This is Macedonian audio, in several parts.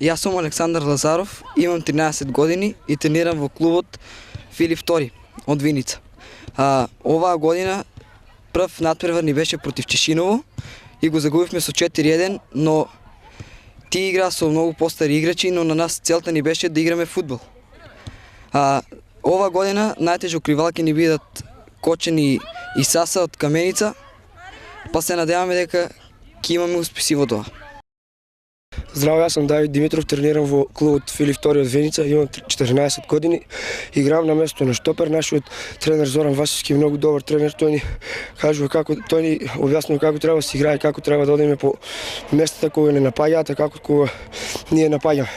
И аз съм Александър Лазаров, имам 13 години и тренирам в клубът Филип II от Виница. Ова година пръв надпревар ни беше против Чешиново и го загубихме с 4-1, но ти игра са много по-стари играчи, но на нас целта ни беше да играме футбол. Ова година най-тежокривалки ни бидат Кочани и Саса от Каменица, па се надяваме дека ќе имаме успеси во тоа. Здраво, аз съм Давид Димитров, тренирам в клубът Филип II от Виница, имам 14 години, играм на местото на штопер. Нашият тренер Зоран Васевски е много добър тренер, той ни обяснява како трябва да се играе, како трябва да одиме по местата кога не напаѓаат, а како кога ние напаѓаме.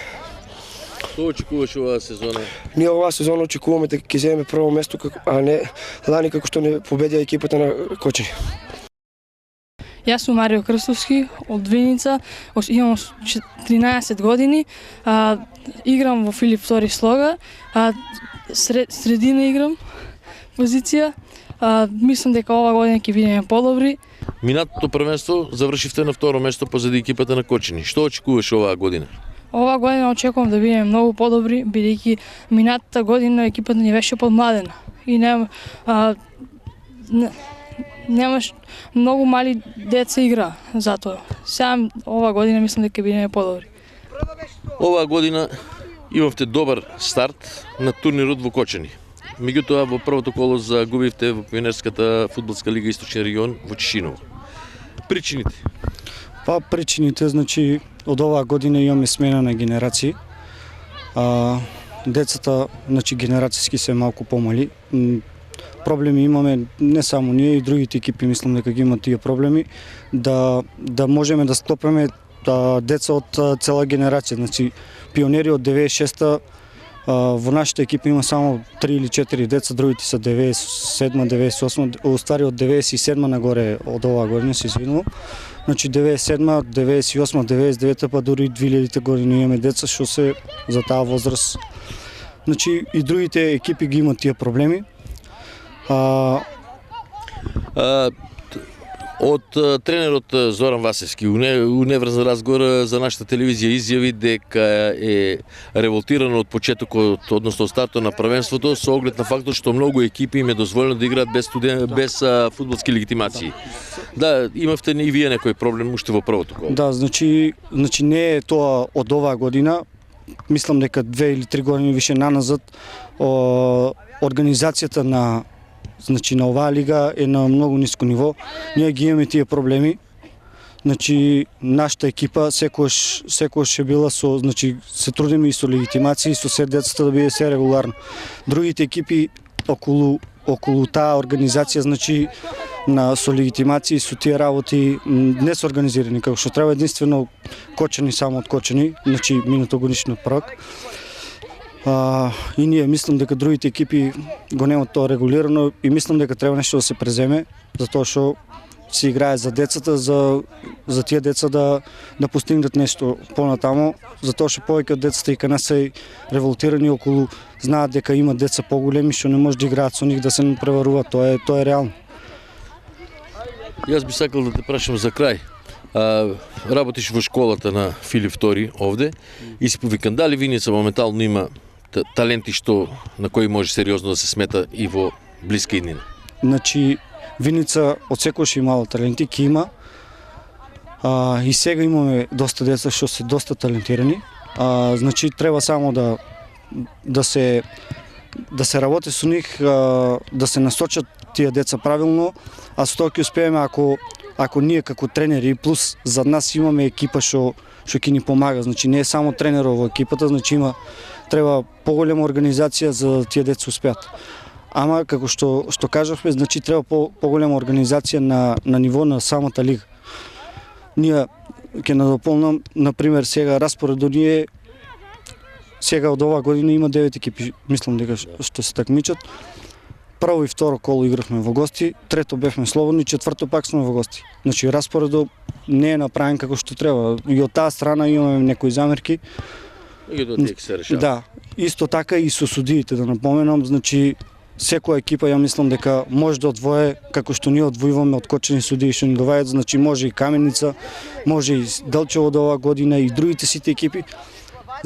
Што очекуваш оваа сезона? Ние оваа сезона очекуваме дека ќе земеме прво место, а не лани како што не победија екипата на Кочани. Јас сум Марио Крстовски од Виница, имам 13 години, играм во Филип II Слога, средина играм позиција. Мислам дека ова година ќе бидеме подобри. Минатото првенство завршивте на второ место позади екипата на Кочани. Што очекуваш оваа година? Оваа година очекувам да бидеме многу подобри, бидејќи минатата година екипата ни беше подмладена и немаш многу мали деца игра затоа. Сега оваа година мислам дека бидеме подобри. Оваа година имавте добар старт на турнирот во Кочани. Меѓутоа во првото коло загубивте во Пионерската фудбалска лига Источен регион во Чешиново. Причините? Причините, значи од оваа година имаме смена на генерации. Децата, значи генерацијски се малку помали. Проблеми имаме не само ние, и другите екипи мислам дека ги имат тие проблеми, да можеме да склопиме деца од цела генерација. Значи пионери од 96-та, во нашата екипа има само 3 или 4 деца, другите се 97, 98, оствари од 97 нагоре од оваа година се извинувам. Значи 97, 98, 99, па дури 2000 години имаме деца што се за таа возраст. Значи и другите екипи ги имат тие проблеми. Од тренерот Зоран Васевски у неврзан разговор за нашата телевизија изјави дека е револтирано од почетокот, односно стартот на првенството, со оглед на фактот што многу екипи им е дозволено да играат без фудбалски легитимации. Да, имавте и вие некој проблем уште во првото коло. Да, значи не е тоа од оваа година. Мислам дека 2 или 3 години више наназад организацијата на оваа лига е на многу ниско ниво. Ние ги имаме тие проблеми. Значи нашата екипа секогаш е била се трудиме и со легитимации, и со се децата да биде се регуларно. Другите екипи околу таа организација, значи со легитимации, со тие работи не се организирани како што треба, единствено Кочани само од Кочани, значи минатогодишниот првак. И ние мислам дека другите екипи го немат тоа регулирано и мислам дека треба нешто да се преземе, затоа што се играе за децата, за тие деца да постигнат нешто понатамо, затоа што повеќе од децата и кај нас се револтирани околу, знаат дека има деца поголеми што не може да играат со нив, да се преваруваат, тоа е реално. Јас би сакал да те прашам за крај. Работиш во школата на Филип II овде и си повикан, дали Виница моментално има таленти на кои може сериозно да се смета и во блиска иднина? Значи Виница од секогаш имала таленти, ки има. И сега имаме доста деца што се доста талентирани. Значи треба само да се работи со нив, да се насочат тие деца правилно, а со тоа ќе успееме ако ние како тренери плюс за нас имаме екипа што ќе ни помага. Значи не е само тренерот во екипата, значи треба поголема организација за тие деца успеат. Ама како што кажавме, значи треба поголема организација на ниво на самата лига. Ние ќе надополнам, например, сега распоредот ние сега од оваа година има 9 екипи, мислам дека што се такмичат. Прво и второ коло игравме во гости, трето бевме слободни, четврто пак сме во гости. Значи распоредот не е направен како што треба. И од таа страна имаме некои замерки. Да, исто така и со судиите да напоменам, значи секоја екипа ја мислам дека може да одвое како што ние одвојуваме од Кочани судии што ни доваѓаат, значи може и Каменица, може и Делчево од оваа година и другите сите екипи.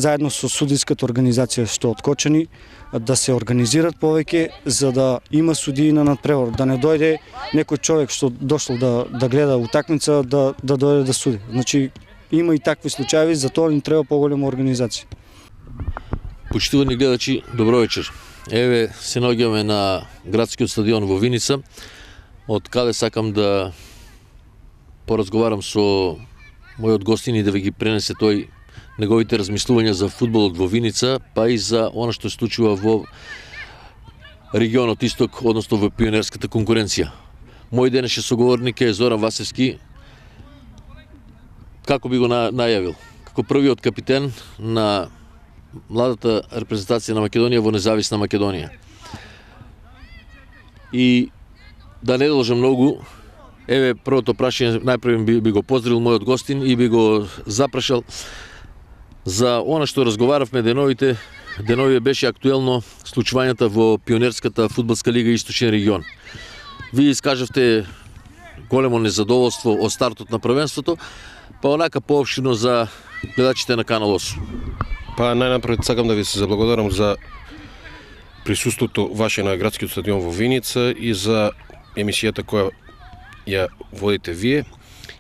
заедно со судиската организација што откочени, да се организират повеќе за да има судии на надпревар, да не дојде некој човек што дошол да гледа утакмица да дојде да суди. Значи има и такви случаи, за тоа ни треба поголема организација. Почитувани гледачи, добро вечер. Еве се наоѓаме на градскиот стадион во Виница, од каде сакам да поразговарам со мојот гостин и да ви ги пренесе тој неговите размислувања за фудбалот во Виница, па и за она што се случува во регионот Исток, односно во пионерската конкуренција. Мој денешен соговорник е Зоран Васевски. Како би го најавил? Како првиот капитен на младата репрезентација на Македонија во независна Македонија. И да не должам многу, еве првото прашање, најпрво би го поздравил мојот гостин и би го запрашал за она што разговаравме деновите беше актуелно случувањата во пионерската фудбалска лига Источен регион. Вие искажавте големо незадоволство од стартот на првенството, па онака поопштирно за гледачите на Канал 8. Па најнапред сакам да ви се заблагодарам за присуството ваше на градскиот стадион во Виница и за емисијата која ја водите вие.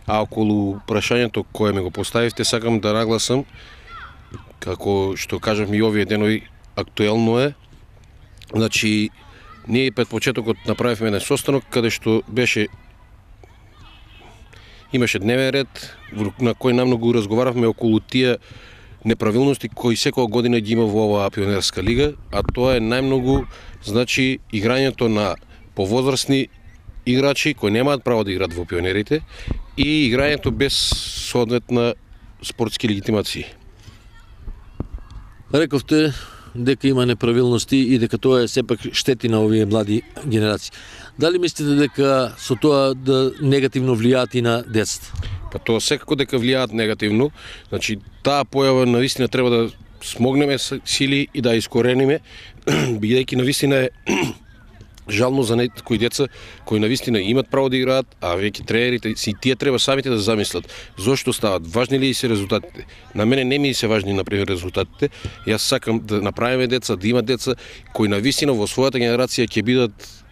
А околу прашањето кое ми го поставивте, сакам да нагласам, како што кажавме и овие денови, актуелно е. Значи, ние пред почетокот направивме еден состанок каде што имаше дневен ред на кој намногу разговаравме околу тие неправилности кои секоја година ги има во оваа пионерска лига, а тоа е најмногу, значи, играњето на повозрастни играчи кои немаат право да играат во пионерите и играњето без соодветна спортски легитимации. Рековте дека има неправилности и дека тоа е сепак штети на овие млади генерации. Дали мислите дека со тоа да негативно влијаат и на децата? Па тоа секако дека влијаат негативно. Значи, таа појава навистина треба да смогнеме сили и да искорениме, бидејќи навистина е жално за некои деца кои навистина имат право да играат, а веќе тренерите си тие треба самите да замислат зошто стават, важни ли се резултатите. На мене не ми се важни например резултатите. Јас сакам да направиме деца, да имат деца кои навистина во својата генерација ќе бидат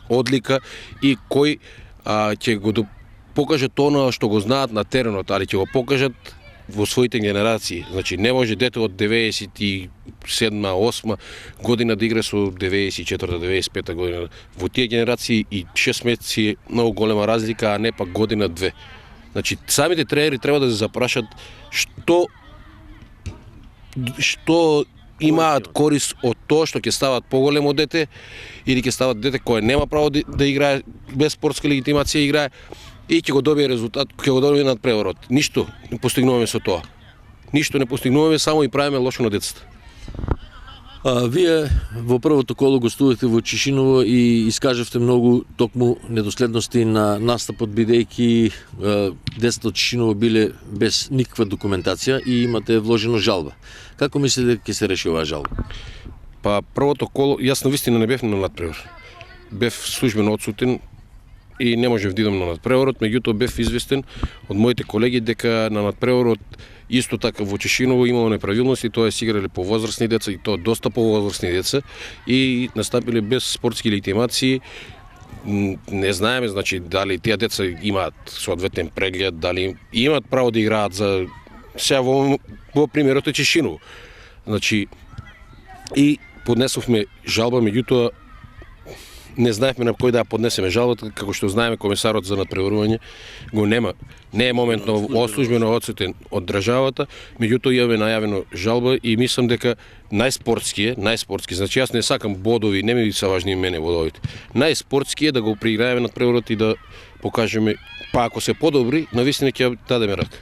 одлика и кои ќе го покажат тоа што го знаат на теренот, али ќе го покажат во своите генерации. Значи не може дете од 97-8 година да игра со 94-95 година. Во тие генерации и 6 месеци е многу голема разлика, а не пак година-две. Значи самите тренери треба да се запрашат што имаат корис од тоа што ќе стават поголемо дете или ќе стават дете кое нема право да играе без спортска легитимација играе и ќе го добие резултат, ќе го добие надпреварот. Ништо не постигнуваме со тоа. Ништо не постигнуваме, само и правиме лошо на децата. Вие во првото коло гостувате во Чешиново и искажавте многу токму недоследности на настапот, бидејќи децата од Чешиново биле без никаква документација и имате вложено жалба. Како мислите дека ќе се реши оваа жалба? Па првото коло, јас навистина не бев на надпревар. Бев службено отсутен и не можев да идам на надпреварот, меѓутоа бев известен од моите колеги дека на надпреварот исто така во Чешиново имало неправилности, тоа се играле повозрастни деца и тоа доста повозрастни деца и настапиле без спортски легитимации. Не знаеме, значи, дали тие деца имаат соодветен преглед, дали имаат право да играат за сега во примерот е Чешиново. Значи, и поднесовме жалба, меѓутоа не знаевме на кој да поднесеме жалбата, како што знаеме комесарот за надпреварување го нема. Не е моментно службено отсутен од државата, меѓутоа имаме најавено жалба и мислам дека најспортски, значи јас не сакам бодови, не ми се важни мене бодовите. Најспортски е да го прииграеме надпреварот и да покажеме, па ако се подобри, навистина ќе дадеме рака.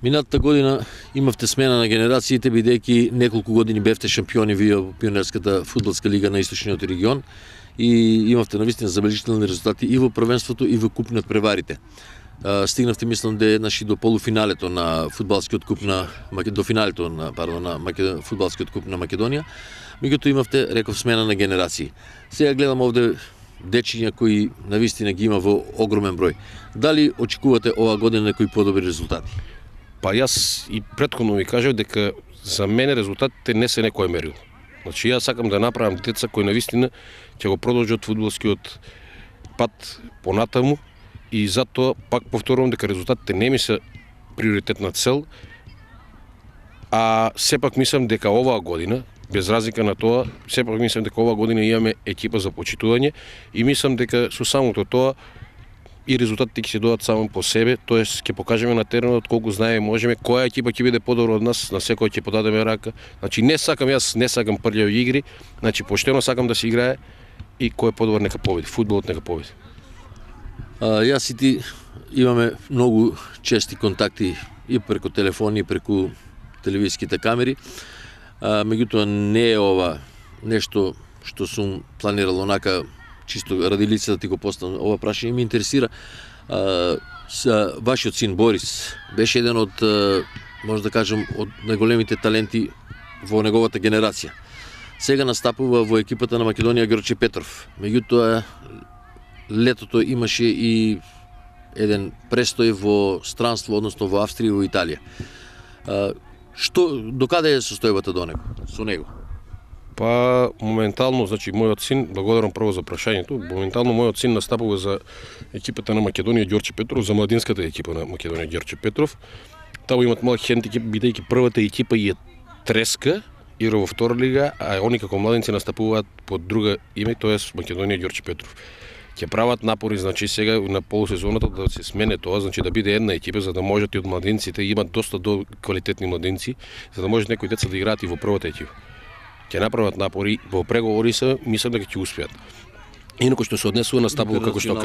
Минатата година имавте смена на генерациите, бидејќи неколку години бевте шампиони вие во пионерската фудбалска лига на Источниот регион и имавте навистина забележителни резултати и во првенството и во куп надпреварите. Стигнавте, мислам, еднаш и до полуфиналето на фудбалскиот куп на фудбалскиот куп на Македонија. Меѓутоа имавте, реков, смена на генерации. Сега гледам овде дечиња кои навистина ги има во огромен број. Дали очекувате оваа година некои подобри резултати? Па јас и претходно ви кажав дека за мене резултатите не се некој мерил. Значи јас сакам да направам деца кои навистина ќе го продолжат фудбалскиот пат понатаму и затоа пак повторувам дека резултатите не ми се приоритетна цел, а сепак мислам дека оваа година, без разлика на тоа, сепак мислам дека оваа година имаме екипа за почитување и мислам дека со самото тоа и резултатите ќе се додат само по себе, тоест ќе покажеме на теренот колку знаеме можеме, која екипа ќе биде подобра од нас, на секој ќе подадеме рака. Значи не сакам прљави игри, значи поштено сакам да се играе и кој е подобар нека победи, фудбалот нека победи. Јас и ти имаме многу чести контакти и преку телефони, и преку телевизиските камери. Меѓутоа не е ова нешто што сум планирал онака чисто ради лице да ти го поставам ова прашање. Ме интересира вашиот син Борис беше еден од, може да кажем, од најголемите таленти во неговата генерација. Сега настапува во екипата на Македонија Ѓорче Петров. Меѓутоа летото имаше и еден престој во странство, односно во Австрија и во Италија. Докаде е состојбата со него? Па моментално, значи мојот син, благодарам прво за прашањето, моментално мојот син настапува за екипата на Македонија Ѓорче Петров, за младинската екипа на Македонија Ѓорче Петров. Таму имат малку хендикеп, бидејќи првата екипа е треска, игра во втора лига, а они како младинци настапуваат под друга име, тоест Македонија Ѓорче Петров. Ќе прават напори, значи сега на полусезоната да се смене тоа, значи да биде една екипа за да можат и од младинците, имат доста квалитетни младинци, за да можат некои деца да играат и во првата екипа. Ќе направат напори, во преговори се, мислам дека ќе успеат. Инаку што се однесува настапува како што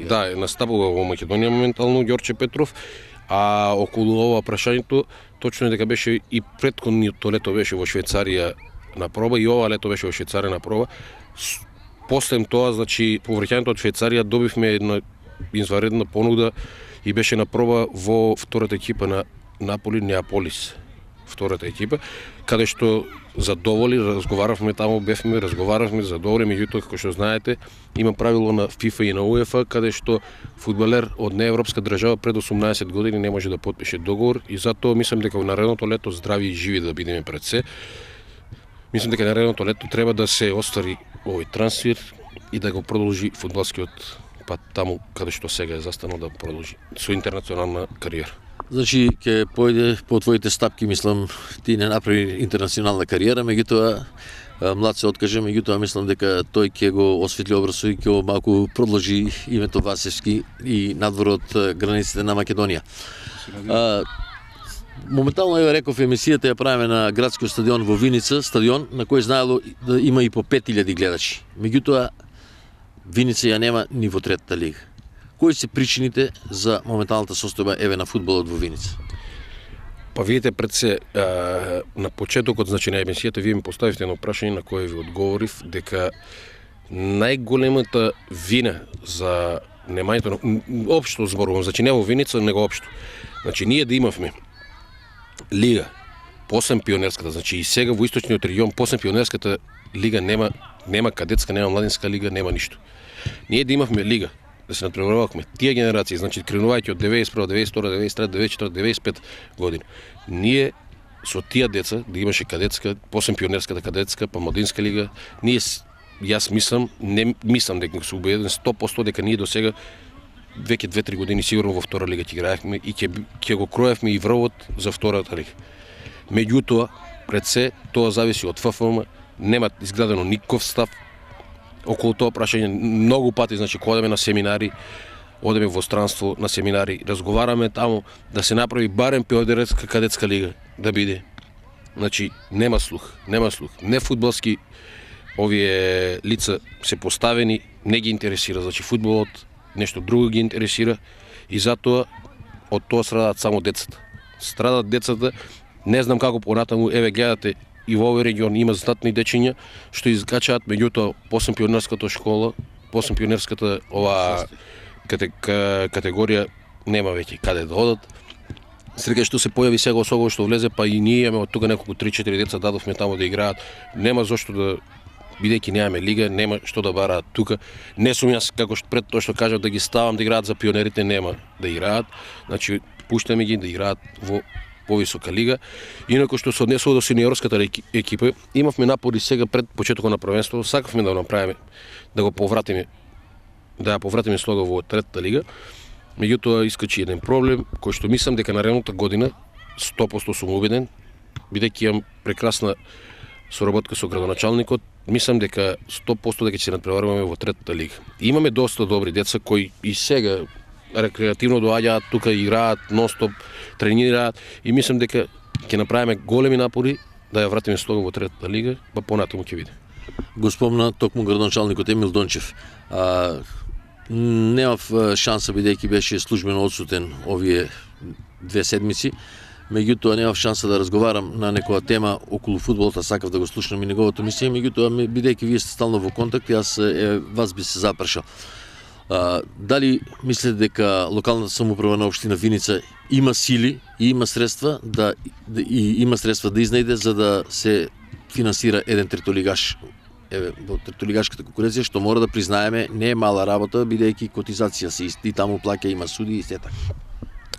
да, настапува во Македонија моментално Ѓорче Петров, а околу ова прашањето точно е дека беше и претходното лето беше во Швајцарија на проба и ова лето беше во Швајцарија на проба. После тоа, значи, по враќањето од Швајцарија добивме една изваредна понуда и беше на проба во втората екипа на Наполи Неаполис. Втората екипа, каде што задоволи, разговаравме таму, разговаравме, задоволи, меѓутоа како што знаете, има правило на ФИФА и на УЕФА каде што фудбалер од неевропска држава пред 18 години не може да потпише договор и затоа мислам дека во наредното лето здрави и живи да бидеме пред се. Мислам дека наредното лето треба да се оствари овој трансфер и да го продолжи фудбалскиот пат таму каде што сега е застанал да продолжи со интернационална кариера. Значи, ќе појде по твоите стапки, мислам, ти не направи интернационална кариера, меѓутоа млад се откаже, меѓутоа мислам дека тој ќе го осветли образот и ќе го малку продолжи името Васевски и надвор од границите на Македонија. Моментално ја реков емисијата ја правиме на градскиот стадион во Виница, стадион на кој знаело да има и по 5000 гледачи. Меѓутоа Виница ја нема ни во третата лига. Кои се причините за моменталната состојба еве на фудбалот во Виница? Па видите пред се на почетокот, значи на емисијата вие ми поставивте едно прашање на кое ви одговорив дека најголемата вина за немањето општо зборувам, значи не во Виница, него општо. Значи ние да имавме лига, посебно пионерската, значи и сега во источниот регион посебно пионерската лига нема кадетска, нема младинска лига, нема ништо. Ние да имавме лига, да се надпреварувавме тие генерации, значи кренувајќи од 91, 92, 93, 94, 95 години. Ние со тие деца да имаше кадетска, посебно пионерската кадетска, па младинска лига, ние јас мислам дека сум убеден 100% дека ние до сега веќе 2-3 години сигурно во втора лига ќе играевме и ќе го кроевме и врвот за втората лига. Меѓутоа, пред се тоа зависи од ФФМ, нема изградено никаков став околу тоа прашање. Многу пати, значи, одеме на семинари, одеме во странство на семинари, разговараме таму да се направи барем пионерска кадетска лига да биде. Значи, нема слух. Не фудбалски овие лица се поставени, не ги интересира, значи фудбалот нешто друго ги интересира и затоа од тоа страдат само децата. Страдат децата, не знам како понатаму, еве гледате и во овој регион има знатни дечиња што изкачаат, меѓутоа посебно пионерската школа, посебно пионерската ова категорија нема веќе каде да одат. Среќа што се појави сега особено што влезе, па и ние имаме од тука неколку 3-4 деца дадовме таму да играат. Нема зошто да, бидејќи немаме лига, нема што да бараат тука. Не сум јас како што пред тоа што кажав да ги ставам да играат за пионерите, нема да играат. Значи пуштаме ги да играат во повисока лига. Инаку што се однесува до сениорската екипа, имавме напори сега пред почетокот на првенството, сакавме да го направиме, да ја повратиме Слога во третата лига. Меѓутоа искачи еден проблем кој што мислам дека наредната година 100% сум убеден, бидејќи имам прекрасна соработка со градоначалникот, мислам дека 100% дека ќе се надпреваруваме во третата лига. И имаме доста добри деца кои и сега рекреативно доаѓаат тука, играат нонстоп, тренираат и мислам дека ќе направиме големи напори да ја вратиме Слога во третата лига, па понатаму ќе види. Го спомна токму градоначалникот Емил Дончев. Немав шанса бидејќи беше службено одсутен овие 2 седмици. Меѓутоа немав шанса да разговарам на некоја тема околу фудбалот, сакав да го слушнам и неговото мислење, меѓутоа бидејќи вие сте стално во контакт, јас вас би се запрашал. Дали мислите дека локалната самоуправа на општина Виница има сили и има средства да изнајде за да се финансира еден третолигаш? Во третолигашката конкуренција, што мора да признаеме, не е мала работа, бидејќи котизација се исти, таму плаќа има суди и сета.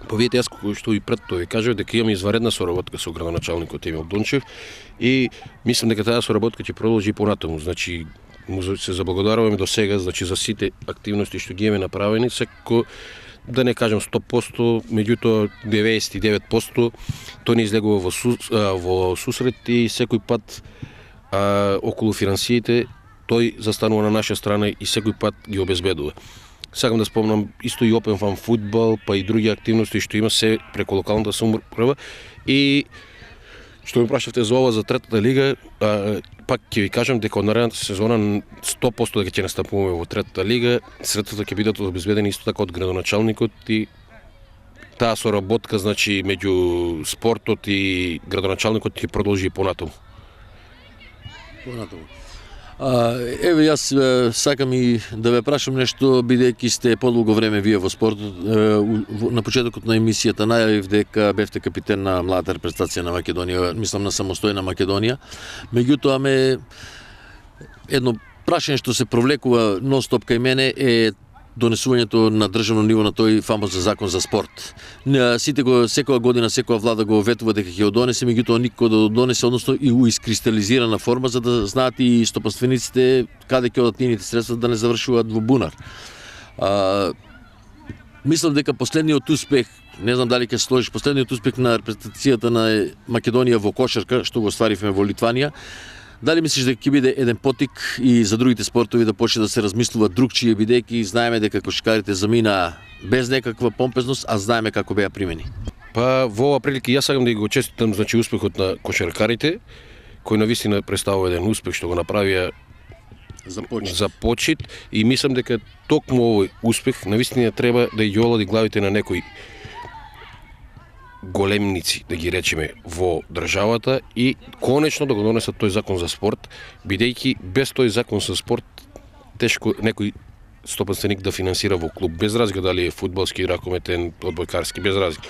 Па видите, јас кој што и пред тоа ви кажав дека имаме изваредна соработка со градоначалникот Емил Дончев и мислам дека таа соработка ќе продолжи понатаму. Значи му се заблагодаруваме до сега, значи за сите активности што ги имаме направени, секако да не кажам 100%, меѓутоа 99% тој не излегува во сусрет и секој пат околу финансиите тој застанува на наша страна и секој пат ги обезбедува. Сакам да спомнам исто и Open Fan фудбал, па и други активности што има се преку локалната самоуправа и што ме прашавте за ова за третата лига, пак ќе ви кажам дека од наредната сезона 100% дека ќе настапуваме во третата лига, средствата ќе бидат обезбедени исто така од градоначалникот и таа соработка значи меѓу спортот и градоначалникот ќе продолжи понатаму. Еве јас сакам и да ве прашам нешто, бидејќи сте подолго време вие во спортот. На почетокот на емисијата најавив дека бевте капитен на младата репрезентација на Македонија, мислам на самостојна Македонија. Меѓутоа едно прашање што се провлекува нонстоп кај мене е донесувањето на државно ниво на тој фамозен закон за спорт. Сите секоја година секоја влада го ветува дека ќе го донесе, меѓутоа никој да го донесе, односно и у искристализирана форма за да знаат и стопанствениците каде ќе одат нивните средства да не завршуваат во бунар. Мислам дека последниот успех, не знам дали ќе се сложиш, последниот успех на репрезентацијата на Македонија во кошарка, што го остваривме во Литванија, дали мислиш дека ќе биде еден потик и за другите спортови да почне да се размислува другчие, бидејќи знаеме дека кошаркарите заминаа без некаква помпезност, а знаеме како беа примени? Па во ова прилика јас сакам да го честитам значи успехот на кошаркарите, кој навистина представува еден успех што го направија за почит и мислам дека токму овој успех навистина треба да ја олади главите на некои големници, да ги речеме, во државата и конечно да го донесат тој закон за спорт, бидејќи без тој закон за спорт тешко некој стопанственик да финансира во клуб, без разлика дали е фудбалски, ракометен, одбојкарски, без разлика.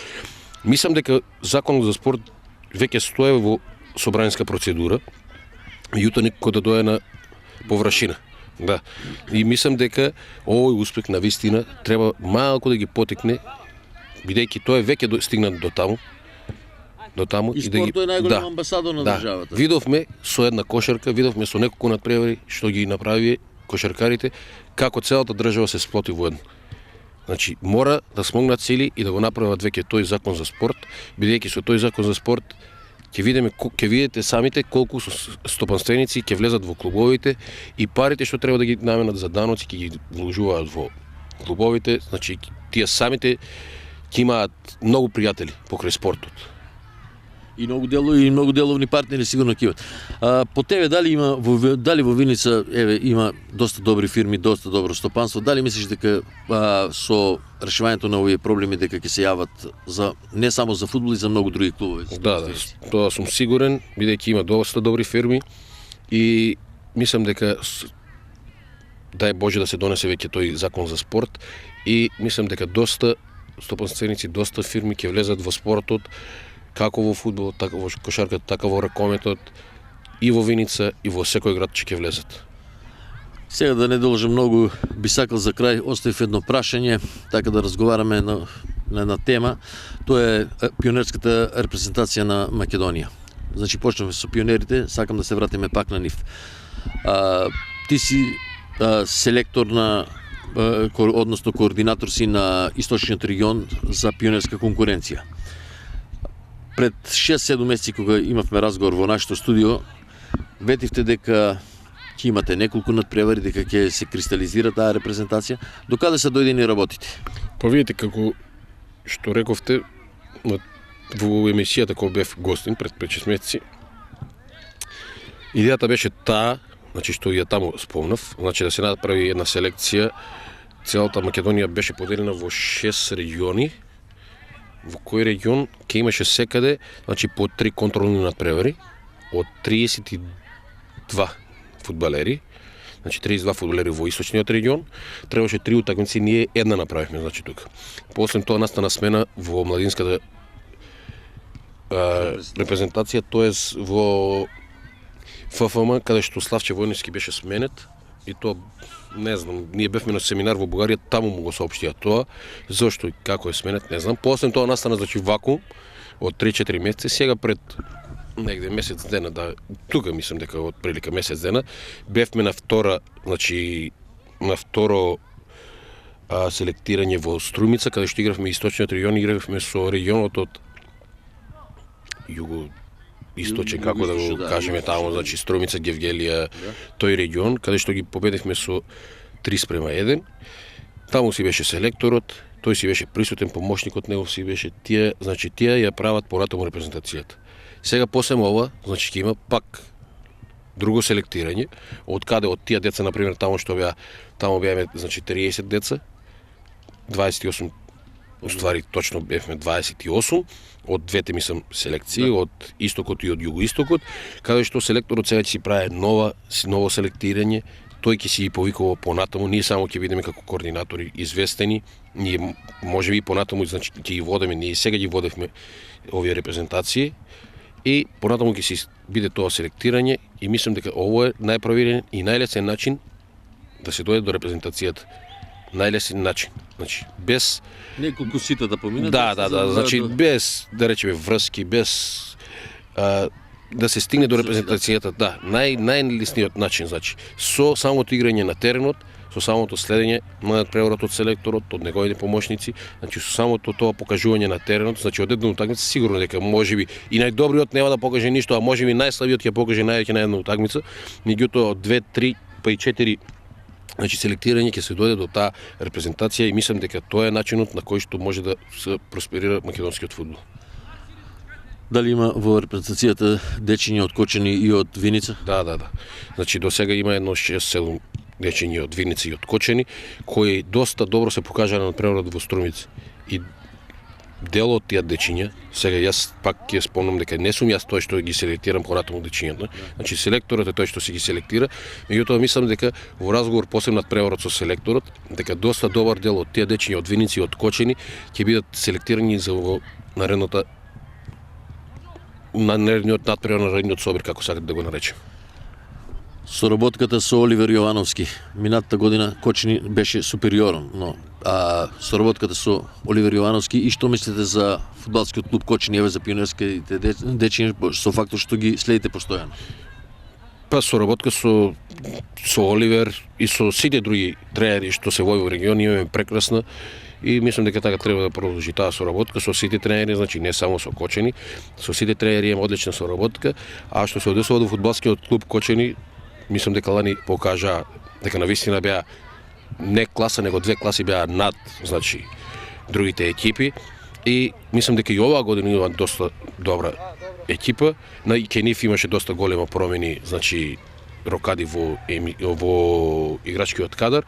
Мислам дека законот за спорт веќе стои во собранска процедура, меѓутоа никој да дое на површина. Да. И мислам дека овој успех на вистина треба малку да ги потекне, бидејќи тој веќе стигнат до таму. И спортот е најголем амбасадор на државата. Видовме со една кошарка, видовме со неколку надпревари што ги направи кошаркарите, како целата држава се сплоти во едно. Значи, мора да смогнат сили и да го направат веќе тој закон за спорт, бидејќи со тој закон за спорт ќе видите самите колку стопанственици ќе влезат во клубовите и парите што треба да ги наменат за даноци ќе ги вложуваат во клубовите, значи тие самите ќе имаат многу пријатели покрај спортот. И многу деловни партнери сигурно ќе имат. По тебе дали во Виница има доста добри фирми, доста добро стопанство, дали мислиш дека со решувањето на овие проблеми дека ќе се јават за не само за фудбал и за многу други клубови? Да, тоа сум сигурен, бидејќи има доста добри фирми и мислам дека дај Боже да се донесе веќе тој закон за спорт и мислам дека доста стопанственици, доста фирми ќе влезат во спортот, како во фудбал, така во кошарката, така во ракометот, и во Виница, и во секој град ќе влезат. Сега да не должам многу, би сакал за крај, оставив едно прашање, така да разговараме на една тема, тоа е пионерската репрезентација на Македонија. Значи почнавме со пионерите, сакам да се вратиме пак на нив. Ти си селектор на односно координатор си на Источниот регион за пионерска конкуренција. Пред 6-7 месеци кога имавме разговор во нашето студио, ветивте дека ќе имате неколку надпревари, дека ќе се кристализира таа репрезентација. Докаде се дојдени работите? Па видите како што рековте во емисијата кога бев гостин пред 5-6 месеци. Идејата беше таа, значи што ја таму спомнав, значи да се направи една селекција. Целата Македонија беше поделена во 6 региони, во кој регион ќе имаше секаде, значи по 3 контролни надпревари од 32 фудбалери, значи 32 фудбалери во Источниот регион, требаше 3 утакмици, ние една направивме, значи тука. После тоа настана смена во младинската репрезентација, тоест во ФФМ, каде што Славче Војнички беше сменет, и тоа, не знам, ние бевме на семинар во Бугарија, таму му го соопштија тоа, зошто и како е сменет, не знам. После тоа настана, значи, вакуум од 3-4 месеци, сега пред негде месец дена, да, тука мислам дека од прилика месец дена, бевме на втора, значи, на второ селектирање во Струмица, каде што игравме Источниот регион, игравме со регионот од Источен, како да го кажеме таму, значи Струмица, Гевгелија, тој регион, каде што ги победивме со 3:1. Таму си беше селекторот, тој си беше присутен, помошникот негов си беше, значи тие ја прават понатаму репрезентацијата. Сега после ова, значи ќе има пак друго селектирање, од каде од тие деца, например, таму беаме, значи 30 деца, 28, уствари точно бевме 28, од двете мислам селекции, од истокот и од југоистокот, каде што селекторот сега ќе си прави ново селектирање, тој ќе си ги повикува понатаму, ние само ќе бидеме како координатори известени, ние можеби и понатаму, значи ќе ги водиме, ние сега ги водевме овие репрезентации, и понатаму ќе си биде тоа селектирање, и мислам дека ово е најправилен и најлесен начин да се дојде до репрезентацијата. Најлесен начин, значи без неколку сита да поминат. Да, значи без да речеме врски, без да се стигне до репрезентацијата, да, најлесниот начин, значи со самото играње на теренот, со самото следење на надпреварот од селекторот, од неговите помошници, значи со самото тоа покажување на теренот, значи од една утакмица сигурно дека можеби и најдобриот нема да покаже ништо, а можеби најслабиот ќе покаже највеќе на една утакмица, меѓутоа од 2, 3 па и 4 значи селектирање ќе се дојде до таа репрезентација, и мислам дека тоа е начинот на кој што може да се просперира македонскиот фудбал. Дали има во репрезентацијата дечиња од Кочани и од Виница? Да. Значи до сега има едно 6-7 дечиња од Виница и од Кочани, кои доста добро се покажа на надпреварот во Струмица. И дел од тие дечиња, сега јас пак ќе спомнам дека не сум јас тој што ги селектирам понатаму дечињата. Значи селекторот е тој што си ги селектира, меѓутоа мислам дека во разговор после надпреварот со селекторот, дека доста добар дел од тие дечиња од Виница и од Кочани ќе бидат селектирани за наредниот надпревар, наредниот собир, како сакате да го наречем. Соработката со Оливер Јовановски, минатата година Кочани беше супериорен, но соработката со Оливер Јовановски, и што мислите за фудбалскиот клуб Кочани, еве за пионерските дечиња, со фактот што ги следите постојано? Па соработка со Оливер и со сите други тренери што се во регион имаме прекрасна, и мислам дека така треба да продолжи таа соработка со сите тренери, значи не само со Кочани, со сите тренери имаме одлична соработка, а што се однесува до фудбалскиот клуб Кочани, мислам дека лани покажа дека навистина беа не класа, него 2 класи беа над, значи, другите екипи, и мислам дека и оваа година има доста добра екипа, на Кениф имаше доста голема промени, значи рокади во играчкиот кадар.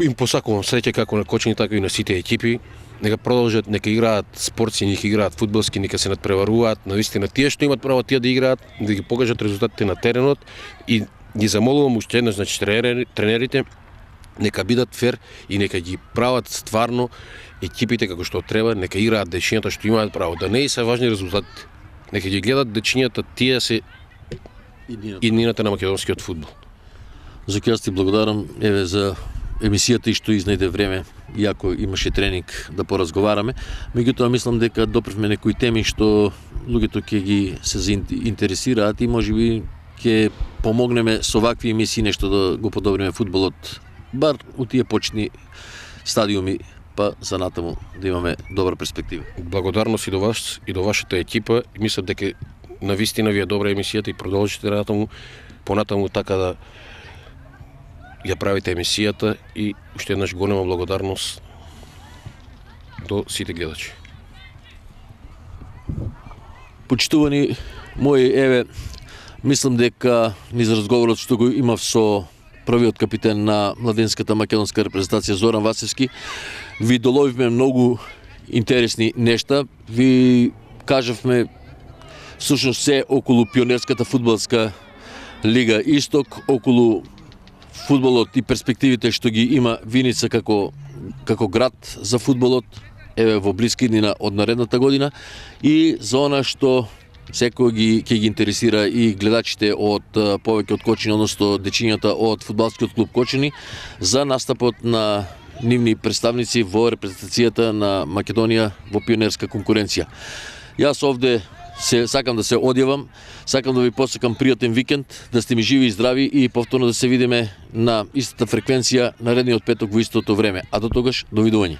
Им посакувам среќа како на Кочани, така и на сите екипи. Нека продолжат, нека играат спортски, нека играат фудбалски, нека се надпреваруваат. Навистина тие што имат право тие да играат, да ги покажат резултатите на теренот, и ги замолувам уште еднаш, значи тренерите нека бидат фер и нека ги прават стварно екипите како што треба, нека играат дечињата што имаат право, да не се важни резултатите. Нека ги гледат дечињата, тие се иднината на македонскиот фудбал. За која ти благодарам, еве, за емисијата и што изнајде време, иако имаше тренинг да поразговараме. Меѓутоа мислам дека допревме некои теми што луѓето ќе ги се заинтересираат и можеби ќе помогнеме со вакви емисии нешто да го подобриме фудбалот, бар у тие почни стадиуми, па за натаму да имаме добра перспектива. Благодарност и до вас и до вашата екипа. Мислам дека навистина ви е добра емисијата и продолжите понатаму така да ја правите емисијата и уште еднаш голема благодарност до сите гледачи. Почитувани мои, еве, мислам дека низ разговорот што го имав со првиот капитен на младенската македонска репрезентација Зоран Васевски, ви доловивме многу интересни нешта. Ви кажавме всушност се околу пионерската фудбалска лига Исток, околу фудбалот и перспективите што ги има Виница како град за фудбалот, еве во блиска иднина од наредната година, и за она што секој ќе ги интересира и гледачите од повеќе од Кочани, односно дечињата од фудбалскиот клуб Кочани, за настапот на нивни представници во репрезентацијата на Македонија во пионерска конкуренција. Јас овде сакам да се одјавам, сакам да ви посакам пријатен викенд, да сте ми живи и здрави и повторно да се видиме на истата фреквенција наредниот петок во истото време. А до тогаш, довидување.